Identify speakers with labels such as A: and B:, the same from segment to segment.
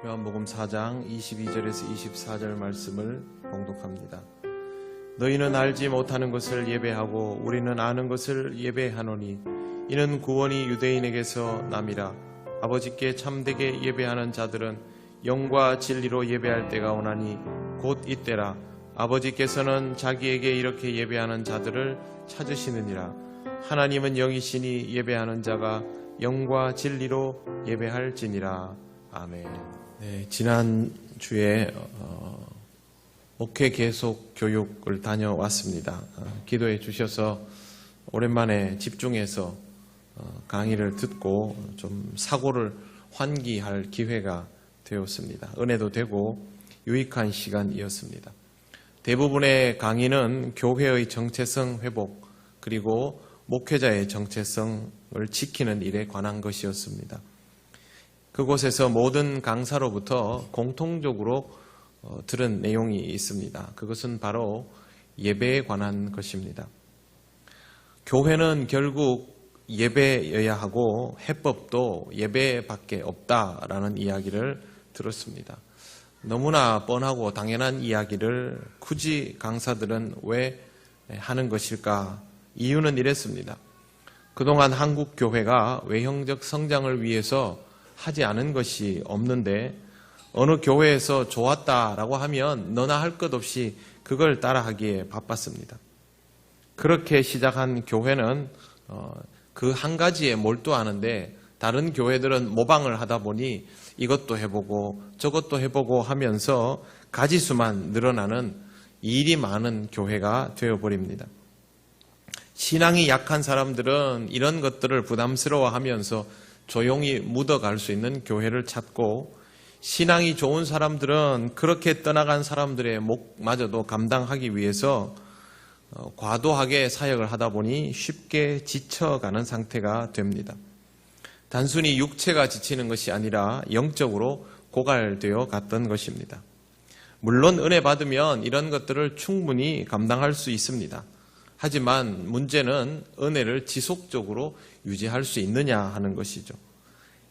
A: 요한복음 4장 22절에서 24절 말씀을 봉독합니다. 너희는 알지 못하는 것을 예배하고 우리는 아는 것을 예배하노니 이는 구원이 유대인에게서 남이라. 아버지께 참되게 예배하는 자들은 영과 진리로 예배할 때가 오나니 곧 이때라. 아버지께서는 자기에게 이렇게 예배하는 자들을 찾으시느니라. 하나님은 영이시니 예배하는 자가 영과 진리로 예배할지니라. 아멘. 네, 지난주에 목회 계속 교육을 다녀왔습니다. 기도해 주셔서 오랜만에 집중해서 강의를 듣고 좀 사고를 환기할 기회가 되었습니다. 은혜도 되고 유익한 시간이었습니다. 대부분의 강의는 교회의 정체성 회복 그리고 목회자의 정체성을 지키는 일에 관한 것이었습니다. 그곳에서 모든 강사로부터 공통적으로 들은 내용이 있습니다. 그것은 바로 예배에 관한 것입니다. 교회는 결국 예배여야 하고 해법도 예배밖에 없다라는 이야기를 들었습니다. 너무나 뻔하고 당연한 이야기를 굳이 강사들은 왜 하는 것일까? 이유는 이랬습니다. 그동안 한국 교회가 외형적 성장을 위해서 하지 않은 것이 없는데 어느 교회에서 좋았다라고 하면 너나 할 것 없이 그걸 따라하기에 바빴습니다. 그렇게 시작한 교회는 그 한 가지에 몰두하는데 다른 교회들은 모방을 하다 보니 이것도 해보고 저것도 해보고 하면서 가지수만 늘어나는 일이 많은 교회가 되어버립니다. 신앙이 약한 사람들은 이런 것들을 부담스러워하면서 조용히 묻어갈 수 있는 교회를 찾고, 신앙이 좋은 사람들은 그렇게 떠나간 사람들의 목마저도 감당하기 위해서 과도하게 사역을 하다 보니 쉽게 지쳐가는 상태가 됩니다. 단순히 육체가 지치는 것이 아니라 영적으로 고갈되어 갔던 것입니다. 물론 은혜 받으면 이런 것들을 충분히 감당할 수 있습니다. 하지만 문제는 은혜를 지속적으로 유지할 수 있느냐 하는 것이죠.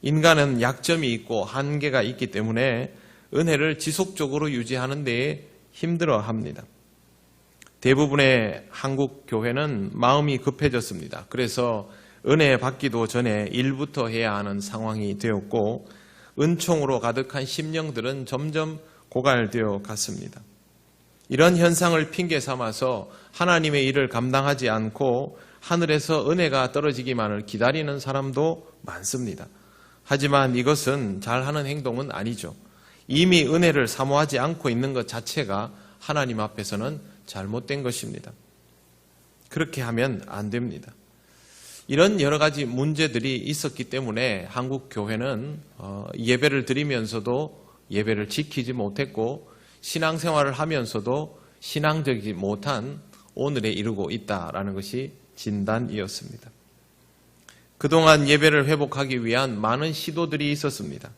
A: 인간은 약점이 있고 한계가 있기 때문에 은혜를 지속적으로 유지하는 데에 힘들어합니다. 대부분의 한국 교회는 마음이 급해졌습니다. 그래서 은혜 받기도 전에 일부터 해야 하는 상황이 되었고, 은총으로 가득한 심령들은 점점 고갈되어 갔습니다. 이런 현상을 핑계 삼아서 하나님의 일을 감당하지 않고 하늘에서 은혜가 떨어지기만을 기다리는 사람도 많습니다. 하지만 이것은 잘하는 행동은 아니죠. 이미 은혜를 사모하지 않고 있는 것 자체가 하나님 앞에서는 잘못된 것입니다. 그렇게 하면 안 됩니다. 이런 여러 가지 문제들이 있었기 때문에 한국 교회는 예배를 드리면서도 예배를 지키지 못했고, 신앙생활을 하면서도 신앙적이지 못한 오늘에 이르고 있다라는 것이 진단이었습니다. 그동안 예배를 회복하기 위한 많은 시도들이 있었습니다.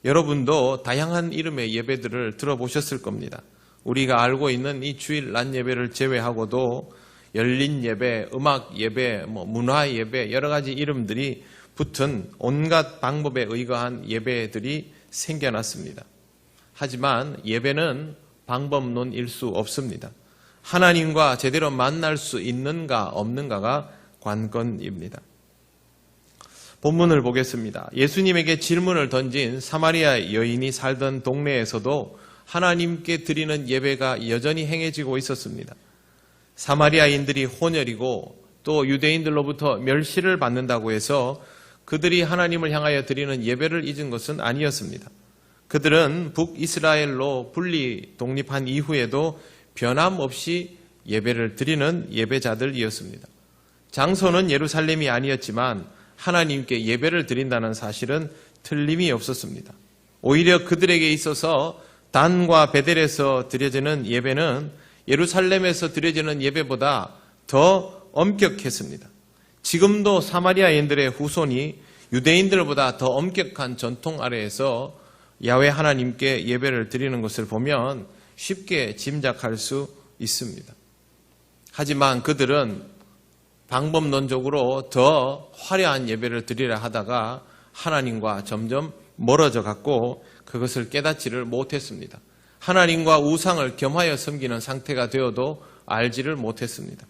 A: 여러분도 다양한 이름의 예배들을 들어보셨을 겁니다. 우리가 알고 있는 이 주일 낮 예배를 제외하고도 열린 예배, 음악 예배, 문화 예배, 여러 가지 이름들이 붙은 온갖 방법에 의거한 예배들이 생겨났습니다. 하지만 예배는 방법론일 수 없습니다. 하나님과 제대로 만날 수 있는가 없는가가 관건입니다. 본문을 보겠습니다. 예수님에게 질문을 던진 사마리아 여인이 살던 동네에서도 하나님께 드리는 예배가 여전히 행해지고 있었습니다. 사마리아인들이 혼혈이고 또 유대인들로부터 멸시를 받는다고 해서 그들이 하나님을 향하여 드리는 예배를 잊은 것은 아니었습니다. 그들은 북이스라엘로 분리 독립한 이후에도 변함없이 예배를 드리는 예배자들이었습니다. 장소는 예루살렘이 아니었지만 하나님께 예배를 드린다는 사실은 틀림이 없었습니다. 오히려 그들에게 있어서 단과 베델에서 드려지는 예배는 예루살렘에서 드려지는 예배보다 더 엄격했습니다. 지금도 사마리아인들의 후손이 유대인들보다 더 엄격한 전통 아래에서 야훼 하나님께 예배를 드리는 것을 보면 쉽게 짐작할 수 있습니다. 하지만 그들은 방법론적으로 더 화려한 예배를 드리려 하다가 하나님과 점점 멀어져 갔고 그것을 깨닫지를 못했습니다. 하나님과 우상을 겸하여 섬기는 상태가 되어도 알지를 못했습니다.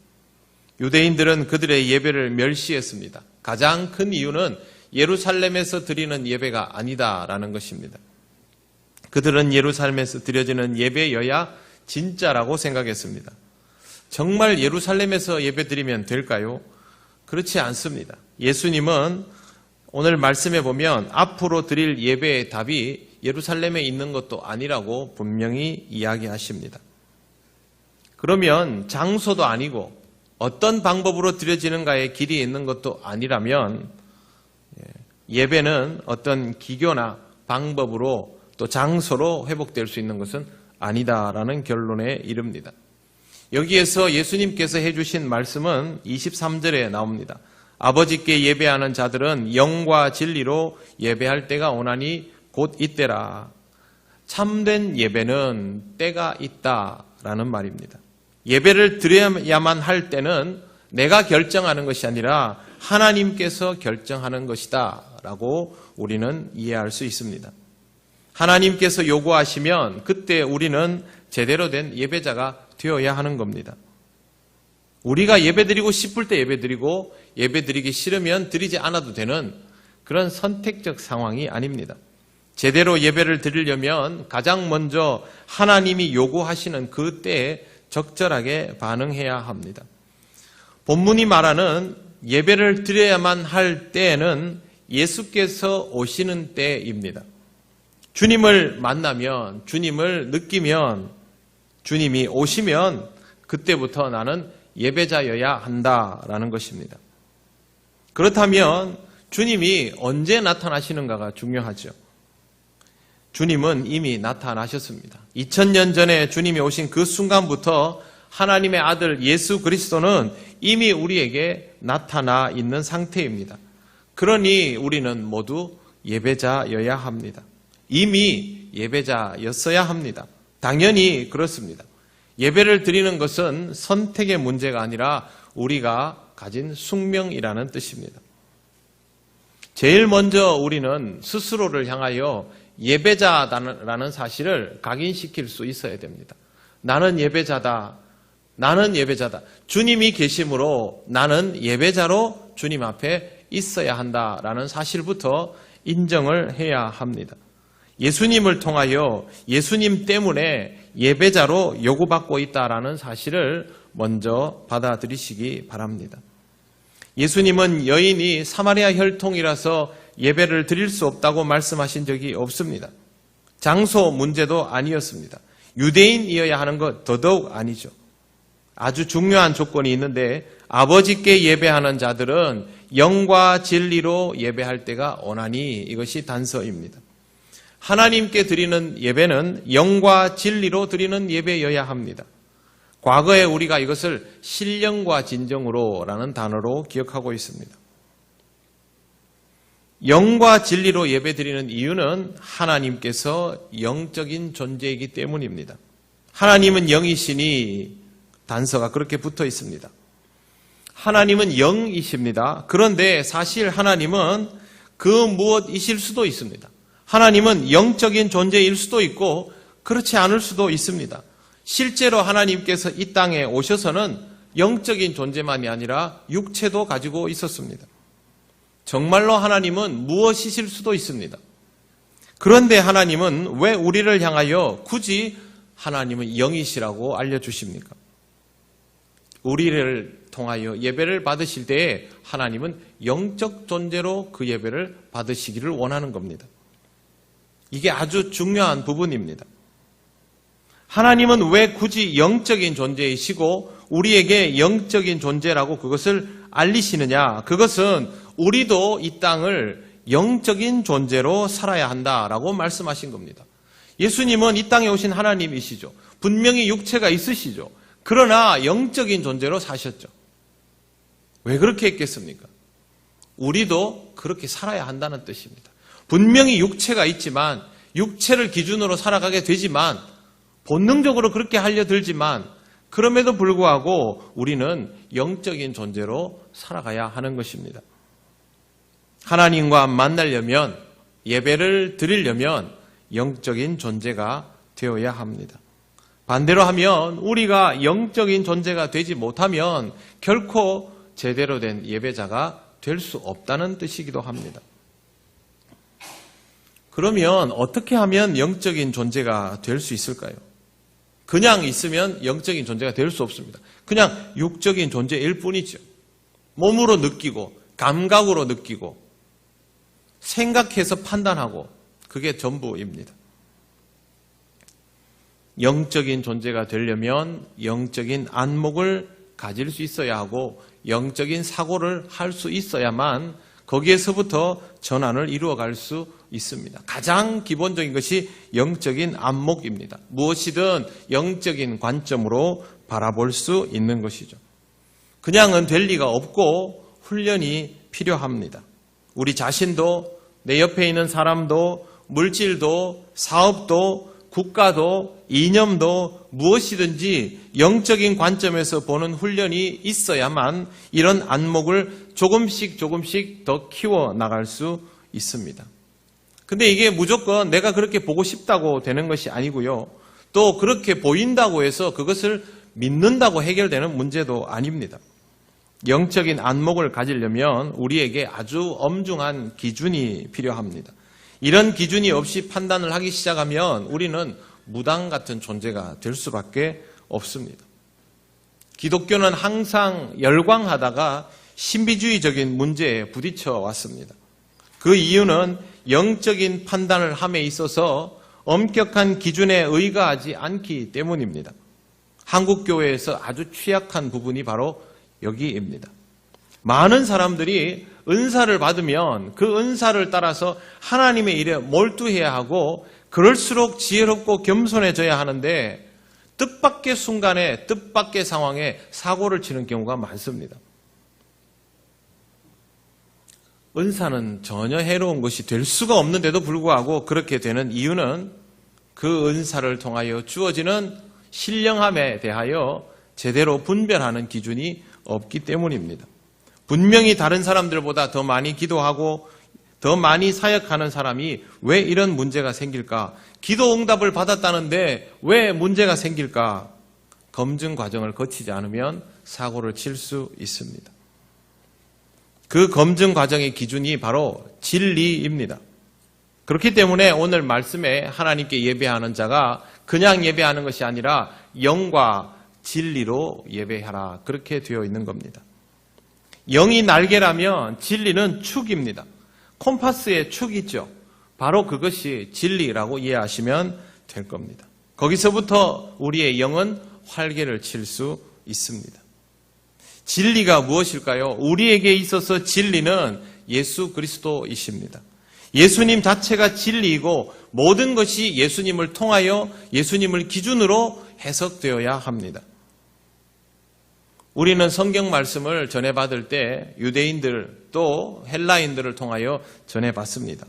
A: 유대인들은 그들의 예배를 멸시했습니다. 가장 큰 이유는 예루살렘에서 드리는 예배가 아니다라는 것입니다. 그들은 예루살렘에서 드려지는 예배여야 진짜라고 생각했습니다. 정말 예루살렘에서 예배드리면 될까요? 그렇지 않습니다. 예수님은 오늘 말씀에 보면 앞으로 드릴 예배의 답이 예루살렘에 있는 것도 아니라고 분명히 이야기하십니다. 그러면 장소도 아니고 어떤 방법으로 드려지는가의 길이 있는 것도 아니라면 예배는 어떤 기교나 방법으로 또 장소로 회복될 수 있는 것은 아니다라는 결론에 이릅니다. 여기에서 예수님께서 해주신 말씀은 23절에 나옵니다. 아버지께 예배하는 자들은 영과 진리로 예배할 때가 오나니 곧 이때라. 참된 예배는 때가 있다라는 말입니다. 예배를 드려야만 할 때는 내가 결정하는 것이 아니라 하나님께서 결정하는 것이다 라고 우리는 이해할 수 있습니다. 하나님께서 요구하시면 그때 우리는 제대로 된 예배자가 되어야 하는 겁니다. 우리가 예배드리고 싶을 때 예배드리고 예배드리기 싫으면 드리지 않아도 되는 그런 선택적 상황이 아닙니다. 제대로 예배를 드리려면 가장 먼저 하나님이 요구하시는 그 때에 적절하게 반응해야 합니다. 본문이 말하는 예배를 드려야만 할 때에는 예수께서 오시는 때입니다. 주님을 만나면, 주님을 느끼면, 주님이 오시면 그때부터 나는 예배자여야 한다라는 것입니다. 그렇다면 주님이 언제 나타나시는가가 중요하죠. 주님은 이미 나타나셨습니다. 2000년 전에 주님이 오신 그 순간부터 하나님의 아들 예수 그리스도는 이미 우리에게 나타나 있는 상태입니다. 그러니 우리는 모두 예배자여야 합니다. 이미 예배자였어야 합니다. 당연히 그렇습니다. 예배를 드리는 것은 선택의 문제가 아니라 우리가 가진 숙명이라는 뜻입니다. 제일 먼저 우리는 스스로를 향하여 예배자라는 사실을 각인시킬 수 있어야 됩니다. 나는 예배자다. 나는 예배자다. 주님이 계심으로 나는 예배자로 주님 앞에 있어야 한다라는 사실부터 인정을 해야 합니다. 예수님을 통하여 예수님 때문에 예배자로 요구받고 있다라는 사실을 먼저 받아들이시기 바랍니다. 예수님은 여인이 사마리아 혈통이라서 예배를 드릴 수 없다고 말씀하신 적이 없습니다. 장소 문제도 아니었습니다. 유대인이어야 하는 것 더더욱 아니죠. 아주 중요한 조건이 있는데 아버지께 예배하는 자들은 영과 진리로 예배할 때가 오나니 이것이 단서입니다. 하나님께 드리는 예배는 영과 진리로 드리는 예배여야 합니다. 과거에 우리가 이것을 신령과 진정으로라는 단어로 기억하고 있습니다. 영과 진리로 예배드리는 이유는 하나님께서 영적인 존재이기 때문입니다. 하나님은 영이시니 단서가 그렇게 붙어 있습니다. 하나님은 영이십니다. 그런데 사실 하나님은 그 무엇이실 수도 있습니다. 하나님은 영적인 존재일 수도 있고 그렇지 않을 수도 있습니다. 실제로 하나님께서 이 땅에 오셔서는 영적인 존재만이 아니라 육체도 가지고 있었습니다. 정말로 하나님은 무엇이실 수도 있습니다. 그런데 하나님은 왜 우리를 향하여 굳이 하나님은 영이시라고 알려주십니까? 우리를 통하여 예배를 받으실 때에 하나님은 영적 존재로 그 예배를 받으시기를 원하는 겁니다. 이게 아주 중요한 부분입니다. 하나님은 왜 굳이 영적인 존재이시고 우리에게 영적인 존재라고 그것을 알리시느냐? 그것은 우리도 이 땅을 영적인 존재로 살아야 한다라고 말씀하신 겁니다. 예수님은 이 땅에 오신 하나님이시죠. 분명히 육체가 있으시죠. 그러나 영적인 존재로 사셨죠. 왜 그렇게 했겠습니까? 우리도 그렇게 살아야 한다는 뜻입니다. 분명히 육체가 있지만 육체를 기준으로 살아가게 되지만 본능적으로 그렇게 하려 들지만 그럼에도 불구하고 우리는 영적인 존재로 살아가야 하는 것입니다. 하나님과 만나려면 예배를 드리려면 영적인 존재가 되어야 합니다. 반대로 하면 우리가 영적인 존재가 되지 못하면 결코 제대로 된 예배자가 될 수 없다는 뜻이기도 합니다. 그러면 어떻게 하면 영적인 존재가 될 수 있을까요? 그냥 있으면 영적인 존재가 될 수 없습니다. 그냥 육적인 존재일 뿐이죠. 몸으로 느끼고 감각으로 느끼고 생각해서 판단하고 그게 전부입니다. 영적인 존재가 되려면 영적인 안목을 가질 수 있어야 하고 영적인 사고를 할 수 있어야만 거기에서부터 전환을 이루어갈 수 있습니다. 가장 기본적인 것이 영적인 안목입니다. 무엇이든 영적인 관점으로 바라볼 수 있는 것이죠. 그냥은 될 리가 없고 훈련이 필요합니다. 우리 자신도 내 옆에 있는 사람도 물질도 사업도 국가도 이념도 무엇이든지 영적인 관점에서 보는 훈련이 있어야만 이런 안목을 조금씩 더 키워 나갈 수 있습니다. 근데 이게 무조건 내가 그렇게 보고 싶다고 되는 것이 아니고요. 또 그렇게 보인다고 해서 그것을 믿는다고 해결되는 문제도 아닙니다. 영적인 안목을 가지려면 우리에게 아주 엄중한 기준이 필요합니다. 이런 기준이 없이 판단을 하기 시작하면 우리는 무당 같은 존재가 될 수밖에 없습니다. 기독교는 항상 열광하다가 신비주의적인 문제에 부딪혀 왔습니다. 그 이유는 영적인 판단을 함에 있어서 엄격한 기준에 의거하지 않기 때문입니다. 한국교회에서 아주 취약한 부분이 바로 여기입니다. 많은 사람들이 은사를 받으면 그 은사를 따라서 하나님의 일에 몰두해야 하고 그럴수록 지혜롭고 겸손해져야 하는데 뜻밖의 순간에 뜻밖의 상황에 사고를 치는 경우가 많습니다. 은사는 전혀 해로운 것이 될 수가 없는데도 불구하고 그렇게 되는 이유는 그 은사를 통하여 주어지는 신령함에 대하여 제대로 분별하는 기준이 없기 때문입니다. 분명히 다른 사람들보다 더 많이 기도하고 더 많이 사역하는 사람이 왜 이런 문제가 생길까? 기도 응답을 받았다는데 왜 문제가 생길까? 검증 과정을 거치지 않으면 사고를 칠 수 있습니다. 그 검증 과정의 기준이 바로 진리입니다. 그렇기 때문에 오늘 말씀에 하나님께 예배하는 자가 그냥 예배하는 것이 아니라 영과 진리로 예배하라. 그렇게 되어 있는 겁니다. 영이 날개라면 진리는 축입니다. 콤파스의 축이죠. 바로 그것이 진리라고 이해하시면 될 겁니다. 거기서부터 우리의 영은 활개를 칠 수 있습니다. 진리가 무엇일까요? 우리에게 있어서 진리는 예수 그리스도이십니다. 예수님 자체가 진리이고 모든 것이 예수님을 통하여 예수님을 기준으로 해석되어야 합니다. 우리는 성경 말씀을 전해받을 때 유대인들 또 헬라인들을 통하여 전해받습니다.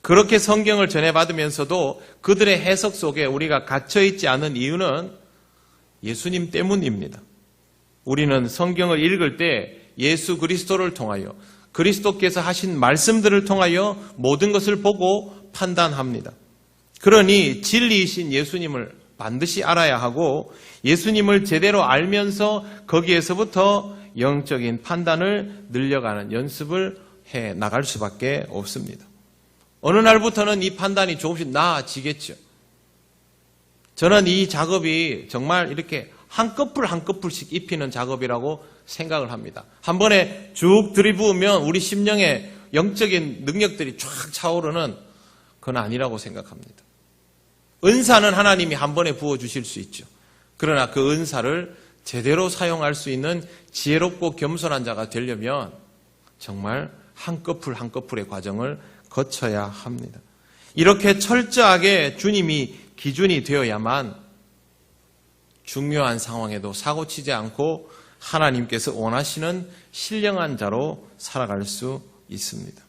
A: 그렇게 성경을 전해받으면서도 그들의 해석 속에 우리가 갇혀있지 않은 이유는 예수님 때문입니다. 우리는 성경을 읽을 때 예수 그리스도를 통하여 그리스도께서 하신 말씀들을 통하여 모든 것을 보고 판단합니다. 그러니 진리이신 예수님을 반드시 알아야 하고 예수님을 제대로 알면서 거기에서부터 영적인 판단을 늘려가는 연습을 해 나갈 수밖에 없습니다. 어느 날부터는 이 판단이 조금씩 나아지겠죠. 저는 이 작업이 정말 이렇게 한꺼풀 한꺼풀씩 입히는 작업이라고 생각을 합니다. 한 번에 쭉 들이부으면 우리 심령에 영적인 능력들이 쫙 차오르는 그건 아니라고 생각합니다. 은사는 하나님이 한 번에 부어주실 수 있죠. 그러나 그 은사를 제대로 사용할 수 있는 지혜롭고 겸손한 자가 되려면 정말 한꺼풀 한꺼풀의 과정을 거쳐야 합니다. 이렇게 철저하게 주님이 기준이 되어야만 중요한 상황에도 사고치지 않고 하나님께서 원하시는 신령한 자로 살아갈 수 있습니다.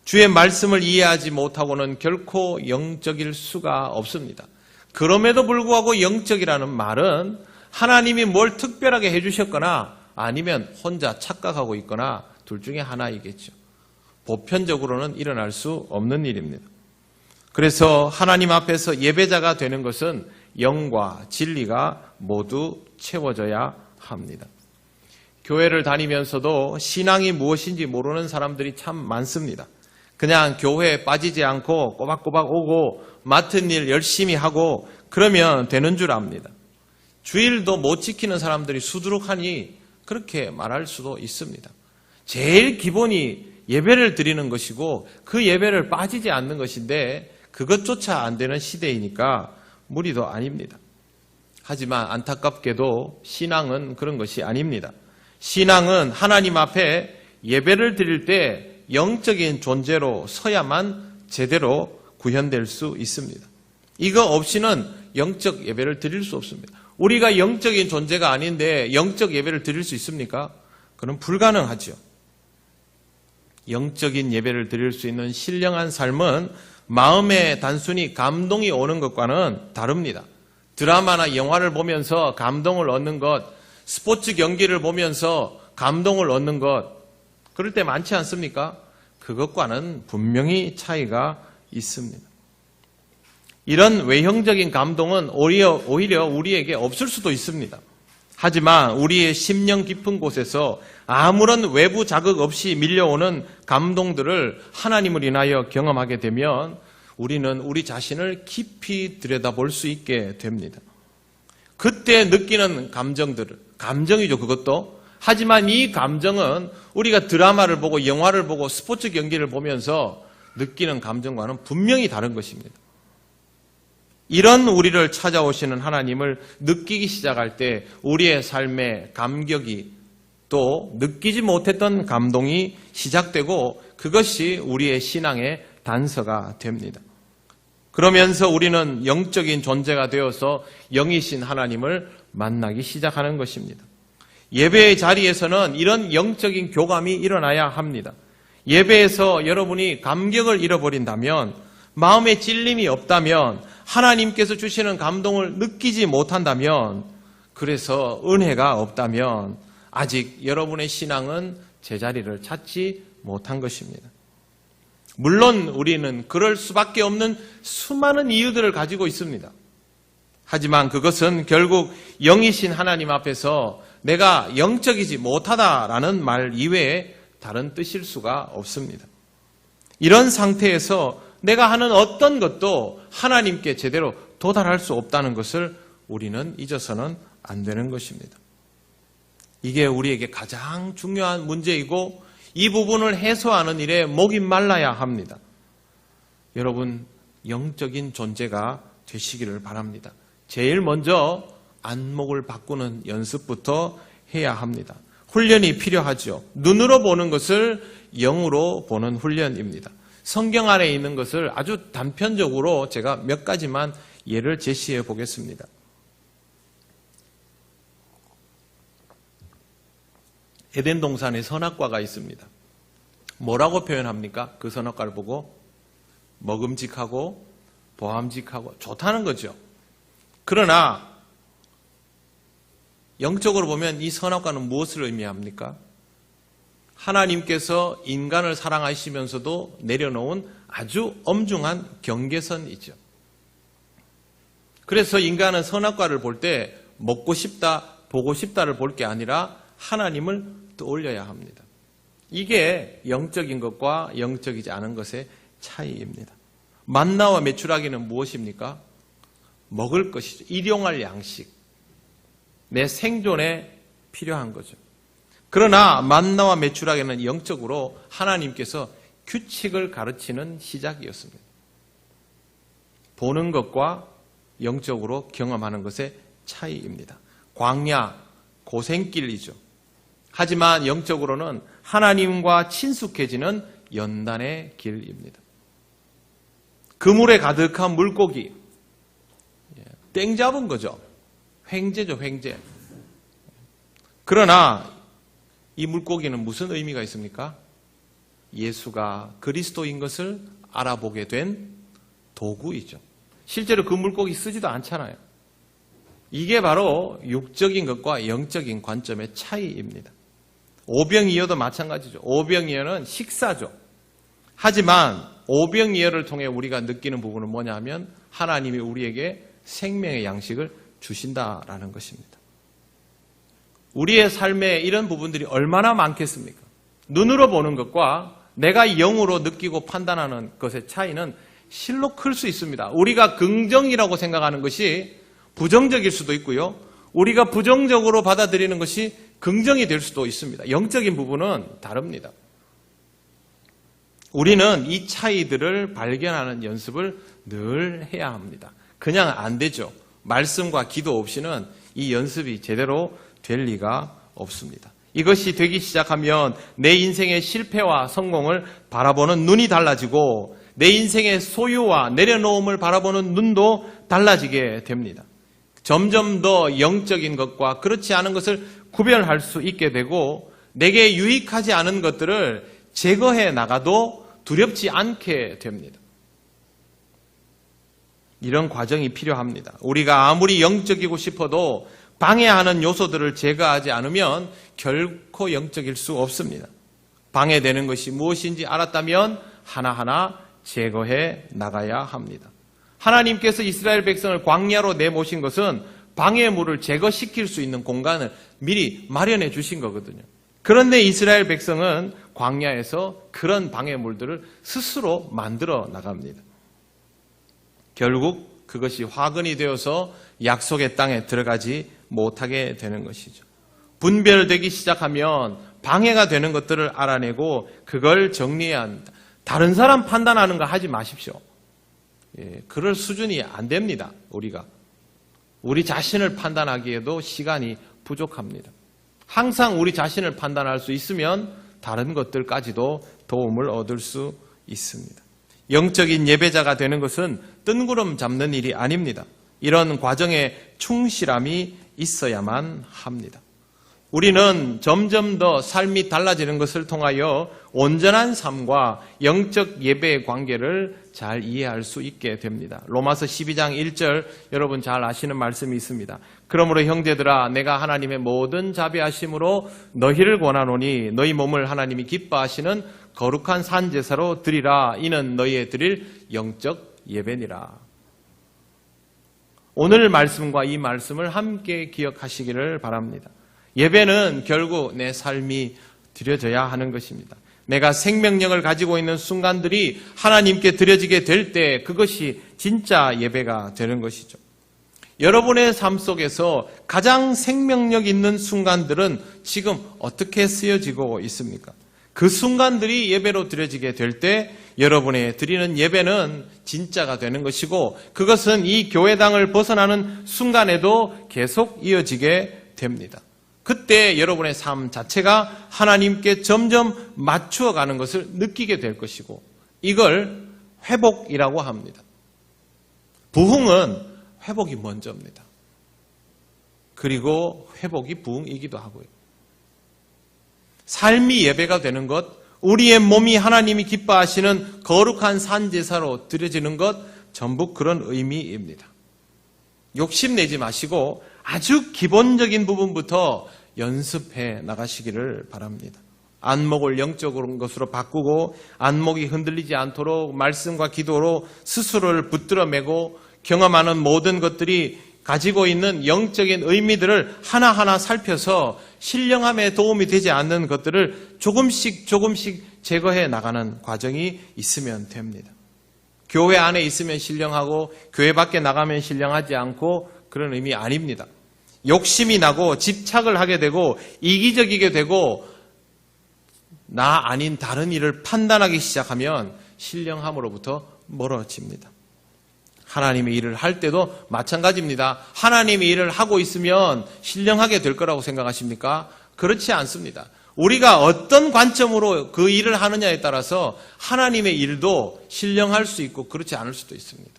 A: 주의 말씀을 이해하지 못하고는 결코 영적일 수가 없습니다. 그럼에도 불구하고 영적이라는 말은 하나님이 뭘 특별하게 해주셨거나 아니면 혼자 착각하고 있거나 둘 중에 하나이겠죠. 보편적으로는 일어날 수 없는 일입니다. 그래서 하나님 앞에서 예배자가 되는 것은 영과 진리가 모두 채워져야 합니다. 교회를 다니면서도 신앙이 무엇인지 모르는 사람들이 참 많습니다. 그냥 교회에 빠지지 않고 꼬박꼬박 오고 맡은 일 열심히 하고 그러면 되는 줄 압니다. 주일도 못 지키는 사람들이 수두룩하니 그렇게 말할 수도 있습니다. 제일 기본이 예배를 드리는 것이고 그 예배를 빠지지 않는 것인데 그것조차 안 되는 시대이니까 무리도 아닙니다. 하지만 안타깝게도 신앙은 그런 것이 아닙니다. 신앙은 하나님 앞에 예배를 드릴 때 영적인 존재로 서야만 제대로 구현될 수 있습니다. 이거 없이는 영적 예배를 드릴 수 없습니다. 우리가 영적인 존재가 아닌데 영적 예배를 드릴 수 있습니까? 그건 불가능하죠. 영적인 예배를 드릴 수 있는 신령한 삶은 마음에 단순히 감동이 오는 것과는 다릅니다. 드라마나 영화를 보면서 감동을 얻는 것, 스포츠 경기를 보면서 감동을 얻는 것, 그럴 때 많지 않습니까? 그것과는 분명히 차이가 있습니다. 이런 외형적인 감동은 오히려 우리에게 없을 수도 있습니다. 하지만 우리의 심령 깊은 곳에서 아무런 외부 자극 없이 밀려오는 감동들을 하나님을 인하여 경험하게 되면 우리는 우리 자신을 깊이 들여다볼 수 있게 됩니다. 그때 느끼는 감정이죠, 그것도. 하지만 이 감정은 우리가 드라마를 보고 영화를 보고 스포츠 경기를 보면서 느끼는 감정과는 분명히 다른 것입니다. 이런 우리를 찾아오시는 하나님을 느끼기 시작할 때 우리의 삶의 감격이 또 느끼지 못했던 감동이 시작되고 그것이 우리의 신앙의 단서가 됩니다. 그러면서 우리는 영적인 존재가 되어서 영이신 하나님을 만나기 시작하는 것입니다. 예배의 자리에서는 이런 영적인 교감이 일어나야 합니다. 예배에서 여러분이 감격을 잃어버린다면, 마음에 찔림이 없다면, 하나님께서 주시는 감동을 느끼지 못한다면, 그래서 은혜가 없다면 아직 여러분의 신앙은 제자리를 찾지 못한 것입니다. 물론 우리는 그럴 수밖에 없는 수많은 이유들을 가지고 있습니다. 하지만 그것은 결국 영이신 하나님 앞에서 내가 영적이지 못하다라는 말 이외에 다른 뜻일 수가 없습니다. 이런 상태에서 내가 하는 어떤 것도 하나님께 제대로 도달할 수 없다는 것을 우리는 잊어서는 안 되는 것입니다. 이게 우리에게 가장 중요한 문제이고 이 부분을 해소하는 일에 목이 말라야 합니다. 여러분, 영적인 존재가 되시기를 바랍니다. 제일 먼저 안목을 바꾸는 연습부터 해야 합니다. 훈련이 필요하죠. 눈으로 보는 것을 영으로 보는 훈련입니다. 성경 안에 있는 것을 아주 단편적으로 제가 몇 가지만 예를 제시해 보겠습니다. 에덴 동산에 선악과가 있습니다. 뭐라고 표현합니까? 그 선악과를 보고 먹음직하고 보암직하고 좋다는 거죠. 그러나 영적으로 보면 이 선악과는 무엇을 의미합니까? 하나님께서 인간을 사랑하시면서도 내려놓은 아주 엄중한 경계선이죠. 그래서 인간은 선악과를 볼 때 먹고 싶다, 보고 싶다를 볼 게 아니라 하나님을 떠올려야 합니다. 이게 영적인 것과 영적이지 않은 것의 차이입니다. 만나와 메추라기는 무엇입니까? 먹을 것이죠. 일용할 양식. 내 생존에 필요한 거죠. 그러나 만나와 메추라기는 영적으로 하나님께서 규칙을 가르치는 시작이었습니다. 보는 것과 영적으로 경험하는 것의 차이입니다. 광야, 고생길이죠. 하지만 영적으로는 하나님과 친숙해지는 연단의 길입니다. 그물에 가득한 물고기, 땡 잡은 거죠. 횡재죠, 횡재. 그러나 이 물고기는 무슨 의미가 있습니까? 예수가 그리스도인 것을 알아보게 된 도구이죠. 실제로 그 물고기 쓰지도 않잖아요. 이게 바로 육적인 것과 영적인 관점의 차이입니다. 오병이어도 마찬가지죠. 오병이어는 식사죠. 하지만 오병이어를 통해 우리가 느끼는 부분은 뭐냐면 하나님이 우리에게 생명의 양식을 주신다라는 것입니다. 우리의 삶에 이런 부분들이 얼마나 많겠습니까? 눈으로 보는 것과 내가 영으로 느끼고 판단하는 것의 차이는 실로 클 수 있습니다. 우리가 긍정이라고 생각하는 것이 부정적일 수도 있고요. 우리가 부정적으로 받아들이는 것이 긍정이 될 수도 있습니다. 영적인 부분은 다릅니다. 우리는 이 차이들을 발견하는 연습을 늘 해야 합니다. 그냥 안 되죠. 말씀과 기도 없이는 이 연습이 제대로 될 리가 없습니다. 이것이 되기 시작하면 내 인생의 실패와 성공을 바라보는 눈이 달라지고 내 인생의 소유와 내려놓음을 바라보는 눈도 달라지게 됩니다. 점점 더 영적인 것과 그렇지 않은 것을 구별할 수 있게 되고 내게 유익하지 않은 것들을 제거해 나가도 두렵지 않게 됩니다. 이런 과정이 필요합니다. 우리가 아무리 영적이고 싶어도 방해하는 요소들을 제거하지 않으면 결코 영적일 수 없습니다. 방해되는 것이 무엇인지 알았다면 하나하나 제거해 나가야 합니다. 하나님께서 이스라엘 백성을 광야로 내모신 것은 방해물을 제거시킬 수 있는 공간을 미리 마련해 주신 거거든요. 그런데 이스라엘 백성은 광야에서 그런 방해물들을 스스로 만들어 나갑니다. 결국 그것이 화근이 되어서 약속의 땅에 들어가지 못하게 되는 것이죠. 분별되기 시작하면 방해가 되는 것들을 알아내고 그걸 정리해야 합니다. 다른 사람 판단하는 거 하지 마십시오. 그럴 수준이 안 됩니다. 우리 자신을 판단하기에도 시간이 부족합니다. 항상 우리 자신을 판단할 수 있으면 다른 것들까지도 도움을 얻을 수 있습니다. 영적인 예배자가 되는 것은 뜬구름 잡는 일이 아닙니다. 이런 과정에 충실함이 있어야만 합니다. 우리는 점점 더 삶이 달라지는 것을 통하여 온전한 삶과 영적 예배의 관계를 잘 이해할 수 있게 됩니다. 로마서 12장 1절 여러분 잘 아시는 말씀이 있습니다. 그러므로 형제들아 내가 하나님의 모든 자비하심으로 너희를 권하노니 너희 몸을 하나님이 기뻐하시는 거룩한 산제사로 드리라. 이는 너희의 드릴 영적 예배니라. 오늘 말씀과 이 말씀을 함께 기억하시기를 바랍니다. 예배는 결국 내 삶이 드려져야 하는 것입니다. 내가 생명력을 가지고 있는 순간들이 하나님께 드려지게 될 때 그것이 진짜 예배가 되는 것이죠. 여러분의 삶 속에서 가장 생명력 있는 순간들은 지금 어떻게 쓰여지고 있습니까? 그 순간들이 예배로 드려지게 될 때 여러분의 드리는 예배는 진짜가 되는 것이고 그것은 이 교회당을 벗어나는 순간에도 계속 이어지게 됩니다. 그때 여러분의 삶 자체가 하나님께 점점 맞추어가는 것을 느끼게 될 것이고 이걸 회복이라고 합니다. 부흥은 회복이 먼저입니다. 그리고 회복이 부흥이기도 하고요. 삶이 예배가 되는 것, 우리의 몸이 하나님이 기뻐하시는 거룩한 산제사로 드려지는 것 전부 그런 의미입니다. 욕심내지 마시고 아주 기본적인 부분부터 연습해 나가시기를 바랍니다. 안목을 영적인 것으로 바꾸고 안목이 흔들리지 않도록 말씀과 기도로 스스로를 붙들어 매고 경험하는 모든 것들이 가지고 있는 영적인 의미들을 하나하나 살펴서 신령함에 도움이 되지 않는 것들을 조금씩 제거해 나가는 과정이 있으면 됩니다. 교회 안에 있으면 신령하고 교회 밖에 나가면 신령하지 않고 그런 의미 아닙니다. 욕심이 나고 집착을 하게 되고 이기적이게 되고 나 아닌 다른 일을 판단하기 시작하면 신령함으로부터 멀어집니다. 하나님의 일을 할 때도 마찬가지입니다. 하나님의 일을 하고 있으면 신령하게 될 거라고 생각하십니까? 그렇지 않습니다. 우리가 어떤 관점으로 그 일을 하느냐에 따라서 하나님의 일도 신령할 수 있고 그렇지 않을 수도 있습니다.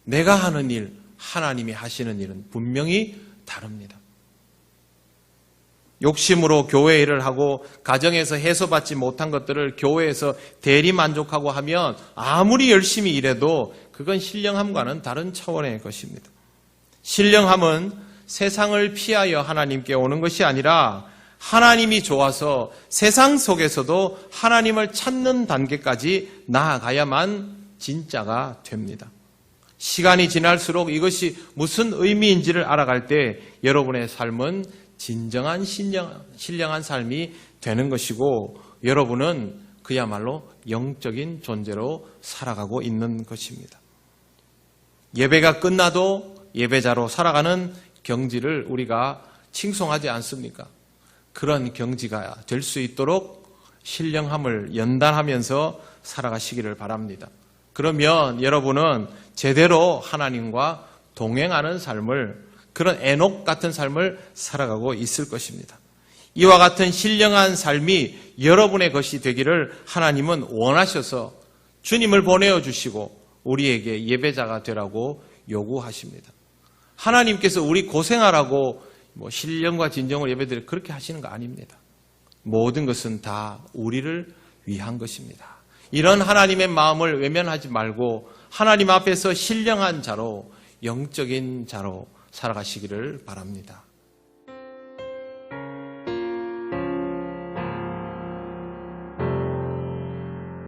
A: 내가 하는 일, 하나님이 하시는 일은 분명히 다릅니다. 욕심으로 교회 일을 하고 가정에서 해소받지 못한 것들을 교회에서 대리만족하고 하면 아무리 열심히 일해도 그건 신령함과는 다른 차원의 것입니다. 신령함은 세상을 피하여 하나님께 오는 것이 아니라 하나님이 좋아서 세상 속에서도 하나님을 찾는 단계까지 나아가야만 진짜가 됩니다. 시간이 지날수록 이것이 무슨 의미인지를 알아갈 때 여러분의 삶은 진정한 신령한 삶이 되는 것이고 여러분은 그야말로 영적인 존재로 살아가고 있는 것입니다. 예배가 끝나도 예배자로 살아가는 경지를 우리가 칭송하지 않습니까? 그런 경지가 될 수 있도록 신령함을 연단하면서 살아가시기를 바랍니다. 그러면 여러분은 제대로 하나님과 동행하는 삶을, 그런 에녹 같은 삶을 살아가고 있을 것입니다. 이와 같은 신령한 삶이 여러분의 것이 되기를 하나님은 원하셔서 주님을 보내어 주시고 우리에게 예배자가 되라고 요구하십니다. 하나님께서 우리 고생하라고 신령과 진정을 예배드려 그렇게 하시는 거 아닙니다. 모든 것은 다 우리를 위한 것입니다. 이런 하나님의 마음을 외면하지 말고 하나님 앞에서 신령한 자로, 영적인 자로 살아가시기를 바랍니다.